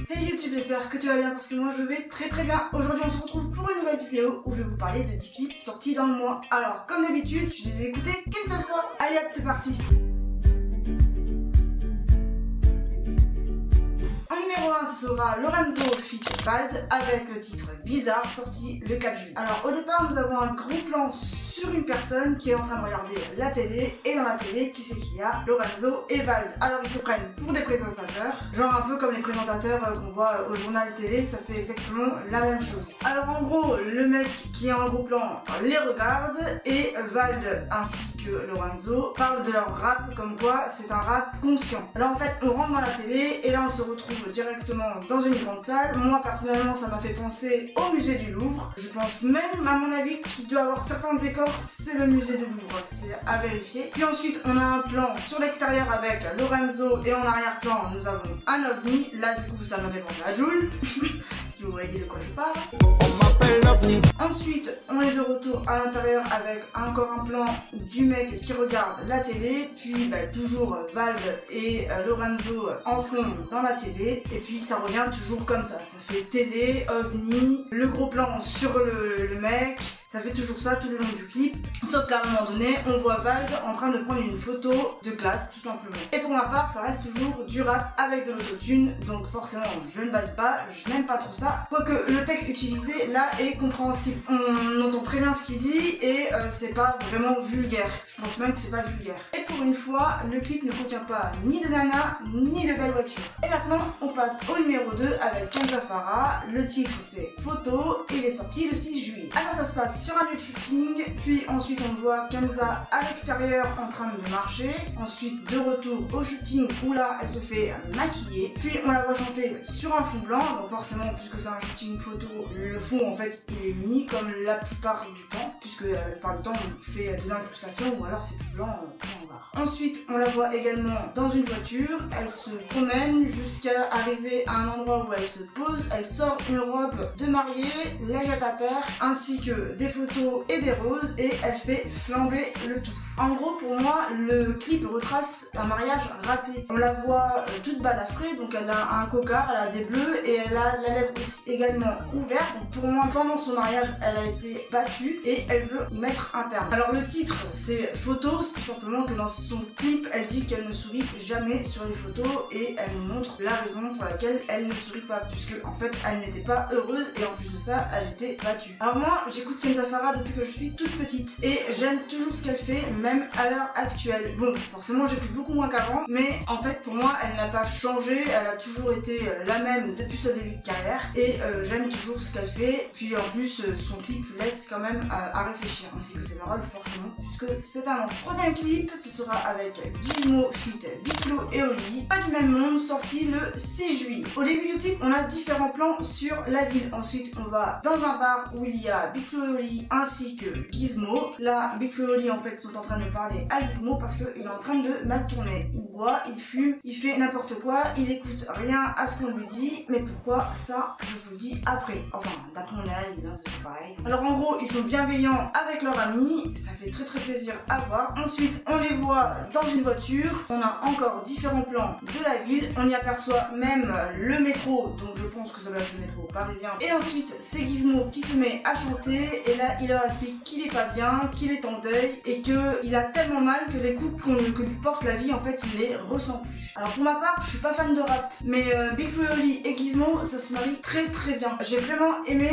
Hey YouTube, j'espère que tu vas bien parce que moi je vais très bien. Aujourd'hui on se retrouve pour une nouvelle vidéo où je vais vous parler de 10 clips sortis dans le mois. Alors comme d'habitude, je les ai écoutés qu'une seule fois. Allez hop, c'est parti. En numéro 1, ce sera Lorenzo feat. Vald avec le titre Bizarre, sorti le 4 juillet. Alors au départ, nous avons un gros plan sur une personne qui est en train de regarder la télé, et dans la télé, qui c'est qu'il y a? Lorenzo et Vald. Alors ils se prennent pour des présentateurs, genre un peu comme les présentateurs qu'on voit au journal télé, ça fait exactement la même chose. Alors en gros, le mec qui est en gros plan les regarde, et Vald ainsi que Lorenzo parlent de leur rap, comme quoi c'est un rap conscient. Alors en fait, on rentre dans la télé, et là on se retrouve directement dans une grande salle. Moi personnellement, ça m'a fait penser au musée du Louvre. Je pense même, à mon avis, qu'il doit avoir certains décors, c'est le musée du Louvre, c'est à vérifier. Puis ensuite, on a un plan sur l'extérieur avec Lorenzo, et en arrière-plan, nous avons un ovni. Là, du coup, ça m'a fait penser à Jules, si vous voyez de quoi je parle. On m'appelle l'OVNI. Ensuite, on est de retour à l'intérieur avec encore un plan du mec qui regarde la télé, puis toujours Vald et Lorenzo en fond dans la télé, et puis ça revient toujours comme ça fait télé, ovni, le gros plan sur le mec. Ça fait toujours ça tout le long du clip, sauf qu'à un moment donné, on voit Vald en train de prendre une photo de classe, tout simplement. Et pour ma part, ça reste toujours du rap avec de l'autotune, donc forcément, je ne valide pas, je n'aime pas trop ça. Quoique, le texte utilisé, là, est compréhensible. On entend très bien ce qu'il dit, et c'est pas vraiment vulgaire. Je pense même que c'est pas vulgaire. Et pour une fois, le clip ne contient pas ni de nana, ni de belle voiture. Et maintenant, on passe au numéro 2 avec Kenza Farah. Le titre, c'est Photo, et il est sorti le 6 juillet. Alors ça se passe sur un lieu de shooting, puis ensuite on voit Kenza à l'extérieur en train de marcher, ensuite de retour au shooting où là elle se fait maquiller, puis on la voit chanter sur un fond blanc, donc forcément puisque c'est un shooting photo, le fond en fait il est mis comme la plupart du temps, puisque la plupart du temps on fait des incrustations ou alors c'est tout blanc, point barre. Ensuite on la voit également dans une voiture, elle se promène jusqu'à arriver à un endroit où elle se pose, elle sort une robe de mariée, la jette à terre, ainsi que des photos et des roses, et elle fait flamber le tout. En gros, pour moi, le clip retrace un mariage raté. On la voit toute balafrée, donc elle a un cocard, elle a des bleus, et elle a la lèvre aussi également ouverte. Donc pour moi, pendant son mariage, elle a été battue, et elle veut y mettre un terme. Alors le titre, c'est Photos, tout simplement que dans son clip, elle dit qu'elle ne sourit jamais sur les photos, et elle nous montre la raison pour laquelle elle ne sourit pas, puisque en fait, elle n'était pas heureuse, et en plus de ça, elle était battue. Alors moi, j'écoute Kenza Farah depuis que je suis toute petite, et j'aime toujours ce qu'elle fait, même à l'heure actuelle. Bon, forcément j'écoute beaucoup moins qu'avant, mais en fait pour moi elle n'a pas changé, elle a toujours été la même depuis son début de carrière, et j'aime toujours ce qu'elle fait. Puis en plus son clip laisse quand même à réfléchir, ainsi que ses paroles forcément, puisque c'est un lance. Troisième clip, ce sera avec Gizmo feat. Big Flo et Oli, pas du même monde, sorti le 6 juillet. Au début du clip on a différents plans sur la ville, ensuite on va dans un bar où il y a Big Flo et Oli ainsi que Gizmo. Là, Big Flo et Oli en fait sont en train de parler à Gizmo parce qu'il est en train de mal tourner. Il boit, il fume, il fait n'importe quoi, il écoute rien à ce qu'on lui dit. Mais pourquoi ça, je vous le dis après. Enfin, d'après mon analyse, c'est toujours pareil. Alors en gros, ils sont bienveillants avec leur ami, ça fait très plaisir à voir. Ensuite, on les voit dans une voiture, on a encore différents plans de la ville, on y aperçoit même le métro, donc je pense que ça va être le métro parisien. Et ensuite, c'est Gizmo qui se met à chanter, et là il leur explique qu'il est pas bien, qu'il est en deuil, et qu'il a tellement mal que les coups que lui porte la vie en fait il les ressent plus. Alors pour ma part, je suis pas fan de rap, mais Big Flo et Oli et Gizmo, ça se marie très bien. J'ai vraiment aimé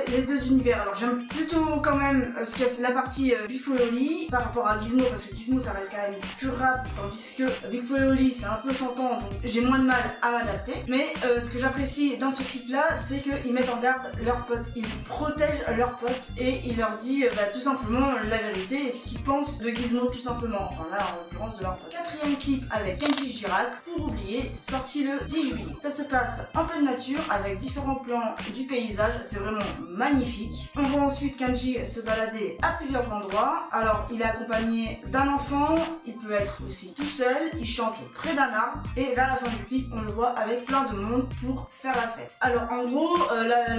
les deux univers. Alors j'aime plutôt quand même ce qu'a fait la partie Big Flo et Oli par rapport à Gizmo, parce que Gizmo ça reste quand même du pur rap, tandis que Big Flo et Oli c'est un peu chantant, donc j'ai moins de mal à m'adapter. Mais ce que j'apprécie dans ce clip là, c'est qu'ils mettent en garde leurs potes, ils protègent leurs potes, et ils leur disent tout simplement la vérité et ce qu'ils pensent de Gizmo tout simplement, enfin là en l'occurrence de leur pote. Quatrième clip avec Kenji Girac, Pour oublier, sorti le 10 juillet. Ça se passe en pleine nature avec différents plans du paysage, c'est vraiment magnifique. On voit ensuite Kenji se balader à plusieurs endroits. Alors il est accompagné d'un enfant, il peut être aussi tout seul, il chante près d'un arbre, et vers la fin du clip on le voit avec plein de monde pour faire la fête. Alors en gros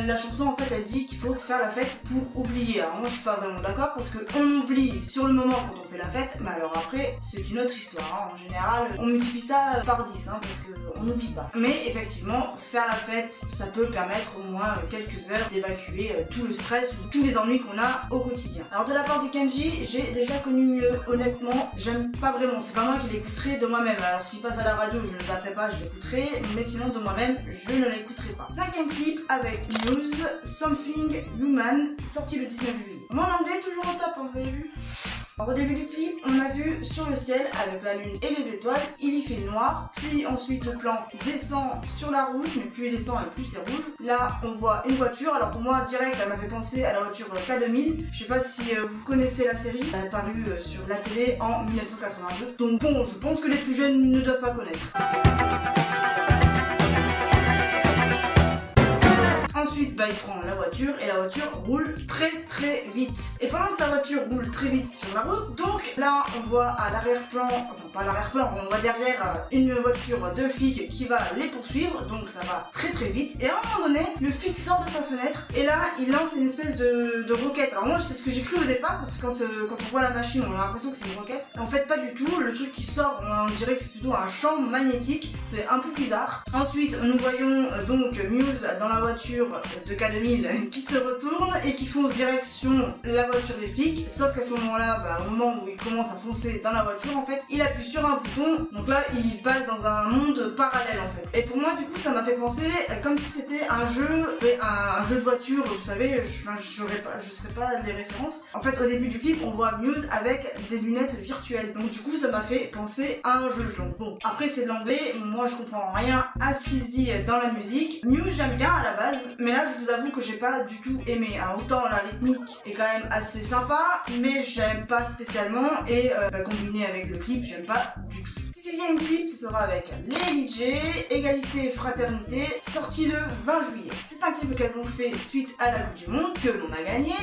la chanson en fait elle dit qu'il faut faire la fête pour oublier. Alors moi je suis pas vraiment d'accord, parce que on oublie sur le moment quand on fait la fête, mais alors après c'est une autre histoire, hein. En général on multiplie ça par 10, hein, parce qu'on n'oublie pas. Mais effectivement, faire la fête, ça peut permettre au moins quelques heures d'évacuer tout le stress ou tous les ennuis qu'on a au quotidien. Alors de la part de Kenji, j'ai déjà connu mieux. Honnêtement, j'aime pas vraiment. C'est pas moi qui l'écouterai de moi-même. Alors s'il passe à la radio, je ne le zapperai pas, je l'écouterai. Mais sinon de moi-même, je ne l'écouterai pas. 5e clip avec Muse, Something Human, sorti le 19 juillet. Mon anglais toujours au top, hein, vous avez vu. Alors, au début du clip, on a vu sur le ciel avec la lune et les étoiles, il y fait noir, puis ensuite le plan descend sur la route, mais plus il descend et plus c'est rouge. Là, on voit une voiture, alors pour moi, direct, elle m'a fait penser à la voiture K2000. Je sais pas si vous connaissez la série, elle est apparue sur la télé en 1982. Donc bon, je pense que les plus jeunes ne doivent pas connaître. Ensuite, il prend la voiture et la voiture roule très vite. Et pendant que la voiture roule très vite sur la route, donc là on voit à l'arrière-plan, enfin pas à l'arrière-plan, on voit derrière une voiture de flic qui va les poursuivre, donc ça va très vite. Et à un moment donné, le flic sort de sa fenêtre et là il lance une espèce de roquette. Alors moi c'est ce que j'ai cru au départ, parce que quand on voit la machine on a l'impression que c'est une roquette. En fait pas du tout, le truc qui sort on dirait que c'est plutôt un champ magnétique, c'est un peu bizarre. Ensuite nous voyons donc Muse dans la voiture de K2000 qui se retourne et qui fonce direction la voiture des flics, sauf qu'à ce moment-là, au moment où il commence à foncer dans la voiture, en fait, il appuie sur un bouton, donc là, il passe dans un monde parallèle, en fait. Et pour moi, du coup, ça m'a fait penser comme si c'était un jeu de voiture, vous savez, je serais pas les références. En fait, au début du clip, on voit Muse avec des lunettes virtuelles, donc du coup, ça m'a fait penser à un jeu de jeu. Bon, après, c'est de l'anglais, moi, je comprends rien à ce qui se dit dans la musique. Muse, j'aime bien à la base, mais là, je vous avoue que j'ai pas du tout aimé. Alors, autant la rythmique est quand même assez sympa, mais j'aime pas spécialement, et combiné avec le clip, j'aime pas du tout. 6e clip, ce sera avec les DJ, Égalité et Fraternité, sorti le 20 juillet. C'est un clip qu'elles ont fait suite à la Coupe du Monde, que l'on a gagné.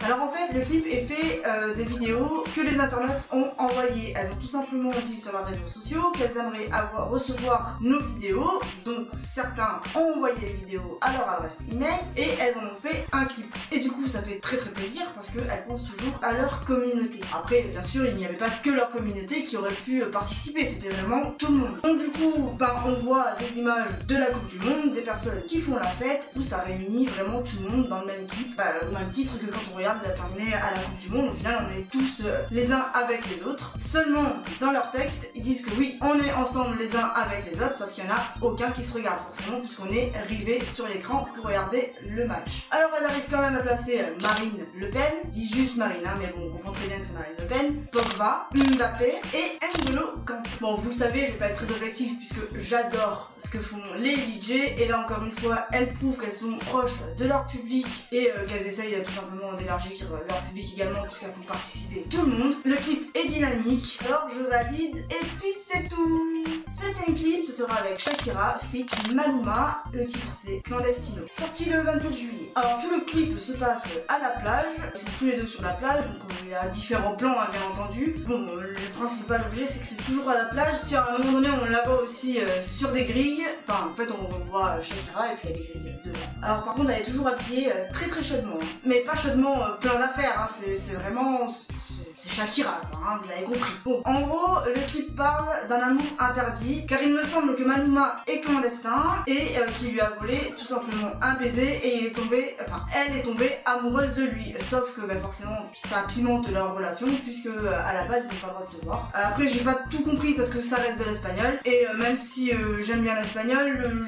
Alors en fait, le clip est fait des vidéos que les internautes ont envoyées. Elles ont tout simplement dit sur leurs réseaux sociaux qu'elles aimeraient recevoir nos vidéos. Donc certains ont envoyé les vidéos à leur adresse email et elles en ont fait un clip. Et du coup, ça fait très plaisir parce qu'elles pensent toujours à leur communauté. Après, bien sûr, il n'y avait pas que leur communauté qui aurait pu participer, c'était vraiment tout le monde. Donc du coup, on voit des images de la Coupe du Monde, des personnes qui font la fête, où ça réunit vraiment tout le monde dans le même clip, au même titre que quand on regarde la terminée à la Coupe du Monde, au final on est tous les uns avec les autres. Seulement dans leur texte, ils disent que oui, on est ensemble les uns avec les autres, sauf qu'il n'y en a aucun qui se regarde forcément puisqu'on est rivés sur l'écran pour regarder le match. Alors elles arrivent quand même à placer Marine Le Pen, dit juste Marine, mais bon, on comprend très bien que c'est Marine Le Pen, Pogba, Mbappé et N'Golo Kanté. Bon, vous le savez, je vais pas être très objectif puisque j'adore ce que font les DJ et là encore une fois, elles prouvent qu'elles sont proches de leur public et qu'elles essayent tout simplement d'élargir leur public également puisqu'elles font participer tout le monde. Le clip est dynamique, alors je valide et puis c'est tout. 7e clip, ce sera avec Shakira, feat. Maluma, le titre c'est Clandestino, sorti le 27 juillet. Alors tout le clip se passe à la plage, ils sont tous les deux sur la plage, donc il y a différents plans bien entendu. Bon, le principal objet c'est que c'est toujours à la plage, si à un moment donné on la voit aussi sur des grilles, enfin en fait on voit Shakira et puis il y a des grilles devant. Alors par contre elle est toujours habillée très chaudement, mais pas chaudement plein d'affaires, c'est vraiment... c'est Shakira, vous avez compris. Bon, en gros, le clip parle d'un amour interdit, car il me semble que Maluma est clandestin et qu'il lui a volé tout simplement un baiser et elle est tombée amoureuse de lui. Sauf que forcément, ça pimente leur relation puisque à la base ils n'ont pas le droit de se voir. Après, j'ai pas tout compris parce que ça reste de l'espagnol et même si j'aime bien l'espagnol,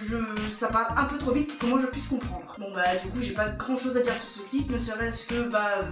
ça parle un peu trop vite pour que moi je puisse comprendre. Bon du coup, j'ai pas grand chose à dire sur ce clip, ne serait-ce que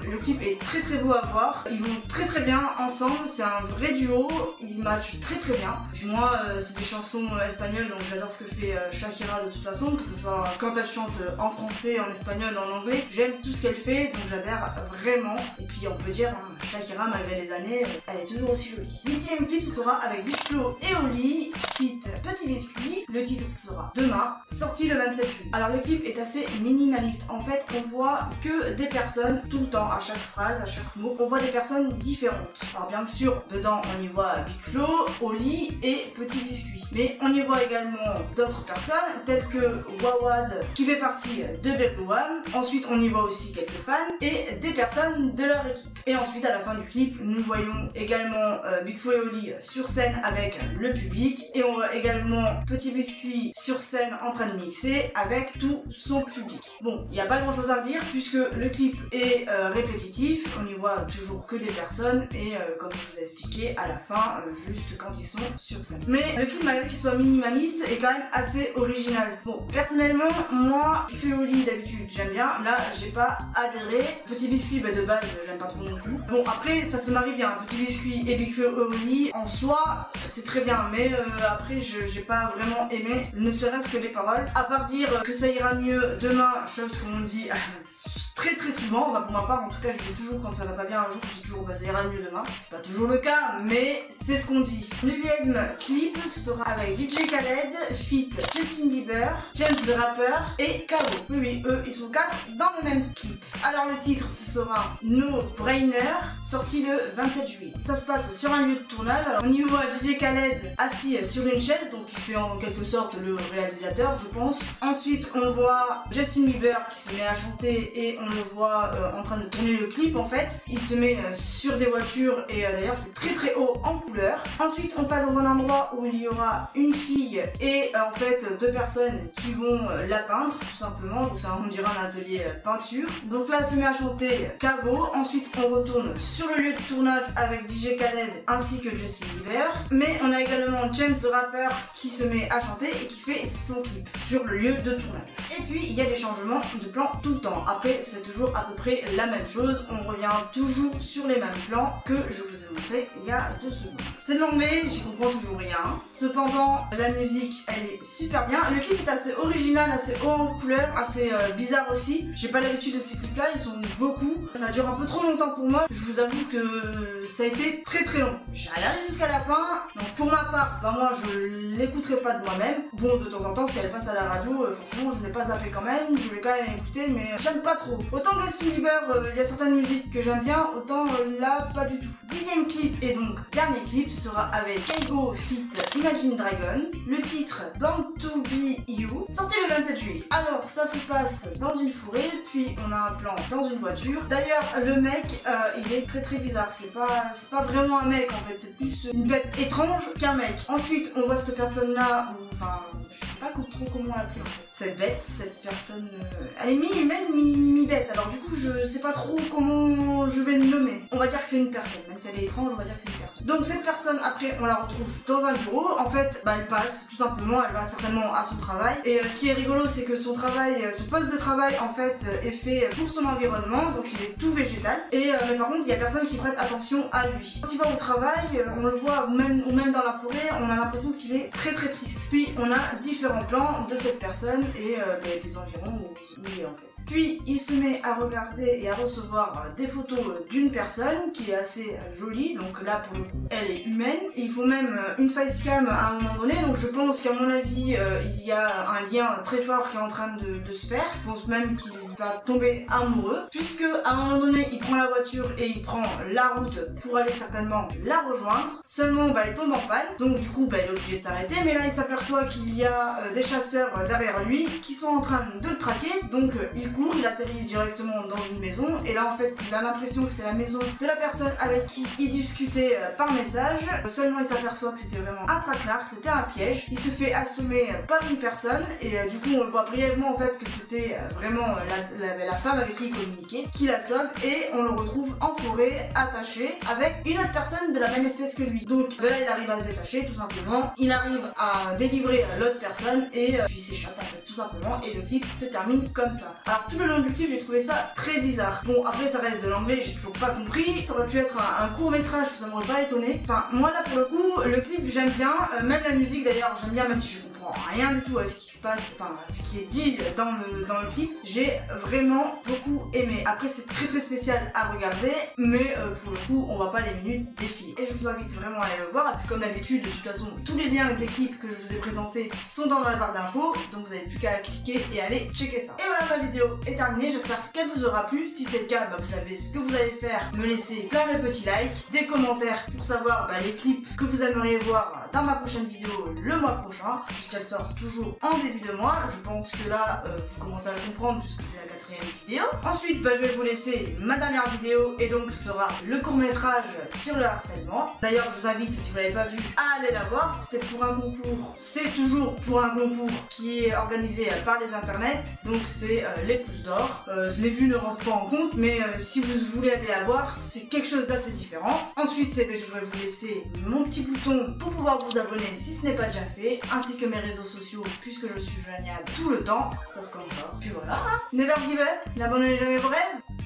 le clip est très beau à voir. Ils vont très bien ensemble, c'est un vrai duo, ils matchent très bien. Puis moi, c'est des chansons espagnoles, donc j'adore ce que fait Shakira de toute façon, que ce soit quand elle chante en français, en espagnol, en anglais. J'aime tout ce qu'elle fait, donc j'adhère vraiment. Et puis on peut dire, Shakira, malgré les années, elle est toujours aussi jolie. 8e clip, ce sera avec Big Flo et Oli, feat. Petit Biscuit. Le titre sera Demain, sorti le 27 juillet. Alors le clip est assez minimaliste. En fait, on voit que des personnes, tout le temps, à chaque phrase, à chaque mot, on voit des personnes différentes. Alors bien sûr, dedans, on y voit Big Flo, Oli et Petit Biscuit. Mais on y voit également d'autres personnes, telles que Wawad, qui fait partie de Bergouam. Ensuite, on y voit aussi quelques fans et des personnes de leur équipe. Et ensuite, la fin du clip, nous voyons également Big Flo et Oli sur scène avec le public, et on voit également Petit Biscuit sur scène en train de mixer avec tout son public. Bon, il n'y a pas grand chose à redire puisque le clip est répétitif, on y voit toujours que des personnes et comme je vous ai expliqué à la fin, juste quand ils sont sur scène. Mais le clip, malgré qu'il soit minimaliste, est quand même assez original. Bon, personnellement, moi, Big Flo et Oli d'habitude j'aime bien, là j'ai pas adhéré. Petit Biscuit, bah, de base j'aime pas trop non plus. Bon, après ça se marie bien, Petit Biscuit et Big Flo et Oli en soi c'est très bien, mais après j'ai pas vraiment aimé, ne serait-ce que les paroles, à part dire que ça ira mieux demain, chose qu'on dit très très souvent. Bah, pour ma part en tout cas, je dis toujours quand ça va pas bien un jour, je dis toujours bah, ça ira mieux demain. C'est pas toujours le cas, mais c'est ce qu'on dit. 9ème clip, ce sera avec DJ Khaled, feat Justin Bieber, James the Rapper et Kavo. Oui, eux ils sont 4 dans le même clip. Alors le titre, ce sera No Brainer, sorti le 27 juillet. Ça se passe sur un lieu de tournage. Alors on y voit DJ Khaled assis sur une chaise, donc il fait en quelque sorte le réalisateur, je pense. Ensuite on voit Justin Bieber qui se met à chanter et on le voit en train de tourner le clip en fait. Il se met sur des voitures et d'ailleurs c'est très très haut en couleur. Ensuite on passe dans un endroit où il y aura une fille et en fait 2 personnes qui vont la peindre tout simplement, donc ça on dirait un atelier peinture. Donc là se met à chanter Kavo. Ensuite on retourne sur le lieu de tournage avec DJ Khaled ainsi que Justin Bieber, mais on a également James the Rapper qui se met à chanter et qui fait son clip sur le lieu de tournage. Et puis il y a des changements de plan tout le temps. Après c'est toujours à peu près la même chose, on revient toujours sur les mêmes plans que je vous ai montré il y a 2 secondes. C'est de l'anglais, j'y comprends toujours rien. Cependant la musique elle est super bien, le clip est assez original, assez haut en couleur, assez bizarre aussi. J'ai pas l'habitude de ces clips là, ils sont beaucoup. Ça dure un peu trop longtemps pour moi, je vous avoue que ça a été très très long. J'ai regardé jusqu'à la fin, donc pour ma part, bah moi je l'écouterai pas de moi-même. Bon, de temps en temps si elle passe à la radio, forcément je ne vais pas zapper quand même, je vais quand même écouter, mais j'aime pas trop. Autant que Justin Bieber, il y a certaines musiques que j'aime bien, autant là pas du tout. 10ème clip et donc dernier clip, ce sera avec Kygo feat Imagine Dragons. Le titre Born to Be You, sorti le 27 juillet. Alors ça se passe dans une forêt, puis on a un plan dans une voiture. D'ailleurs le mec il est très très bizarre, c'est pas vraiment un mec en fait, c'est plus une bête étrange qu'un mec. Ensuite on voit cette personne là, enfin je sais pas trop comment l'appeler en fait. Cette bête, cette personne, elle est mi-humaine, mi-bête, alors du coup je sais pas trop comment je vais le nommer. On va dire que c'est une personne, même si elle est étrange, on va dire que c'est une personne. Donc cette personne après on la retrouve dans un bureau, en fait bah, elle passe tout simplement, elle va certainement à son travail, et ce qui est rigolo c'est que son travail, son poste de travail en fait est fait pour son environnement, donc il est tout végétal, et mais par contre il y a personne qui prête attention à lui. Quand il va au travail, on le voit, ou même dans la forêt, on a l'impression qu'il est très très triste. Puis on a différents plans de cette personne et des environs où il est en fait. Puis il se met à regarder et à recevoir des photos d'une personne qui est assez jolie, donc là pour le coup elle est humaine. Et il faut même une facecam à un moment donné, donc je pense qu'à mon avis il y a un lien très fort qui est en train de se faire. Je pense même qu'il va tomber amoureux, puisque à un moment donné il prend la voiture et il prend la route pour aller certainement la rejoindre. Seulement bah, il tombe en panne, donc du coup bah, il est obligé de s'arrêter, mais là il s'aperçoit qu'il y a des chasseurs derrière lui qui sont en train de le traquer, donc il court, il atterrit directement dans une maison, et là en fait il a l'impression que c'est la maison de la personne avec qui il discutait par message. Seulement il s'aperçoit que c'était vraiment un traquenard, c'était un piège. Il se fait assommer par une personne et du coup on le voit brièvement en fait que c'était vraiment la femme avec qui il communiquait qui l'assomme, et on le retrouve en forêt attaché avec une autre personne de la même espèce que lui. Donc là il arrive à se détacher tout simplement, il arrive à délivrer l'autre personne et puis il s'échappe en fait tout simplement, et le clip se termine comme ça. Alors tout le long du clip j'ai trouvé ça très bizarre. Bon après ça reste de l'anglais, j'ai toujours pas compris, ça aurait pu être un court métrage, ça m'aurait pas étonné. Enfin moi là pour le coup le clip j'aime bien, même la musique d'ailleurs j'aime bien, même si je comprends rien du tout à ce qui se passe, enfin à ce qui est dit dans le clip. J'ai vraiment beaucoup aimé. Après c'est très très spécial à regarder, mais pour le coup on va pas les minutes défiler, et je vous invite vraiment à aller le voir. Et puis comme d'habitude de toute façon tous les liens des clips que je vous ai présentés sont dans la barre d'infos, donc vous n'avez plus qu'à cliquer et aller checker ça. Et voilà, ma vidéo est terminée, j'espère qu'elle vous aura plu. Si c'est le cas, bah, vous savez ce que vous allez faire, me laisser plein de petits likes, des commentaires pour savoir les clips que vous aimeriez voir dans ma prochaine vidéo le mois prochain, puisqu'elle sort toujours en début de mois. Je pense que là, vous commencez à le comprendre puisque c'est la 4e vidéo. Ensuite, je vais vous laisser ma dernière vidéo et donc ce sera le court-métrage sur le harcèlement. D'ailleurs, je vous invite, si vous l'avez pas vu, à aller la voir. C'était pour un concours. C'est toujours pour un concours qui est organisé par les internets. Donc c'est les pouces d'or. Les vues ne rentrent pas en compte, mais si vous voulez aller la voir, c'est quelque chose d'assez différent. Ensuite, je vais vous laisser mon petit bouton pour pouvoir vous abonner si ce n'est pas déjà fait, ainsi que mes réseaux sociaux, puisque je suis joignable tout le temps, sauf quand je dors. Puis voilà, never give up, n'abandonnez jamais vos rêves.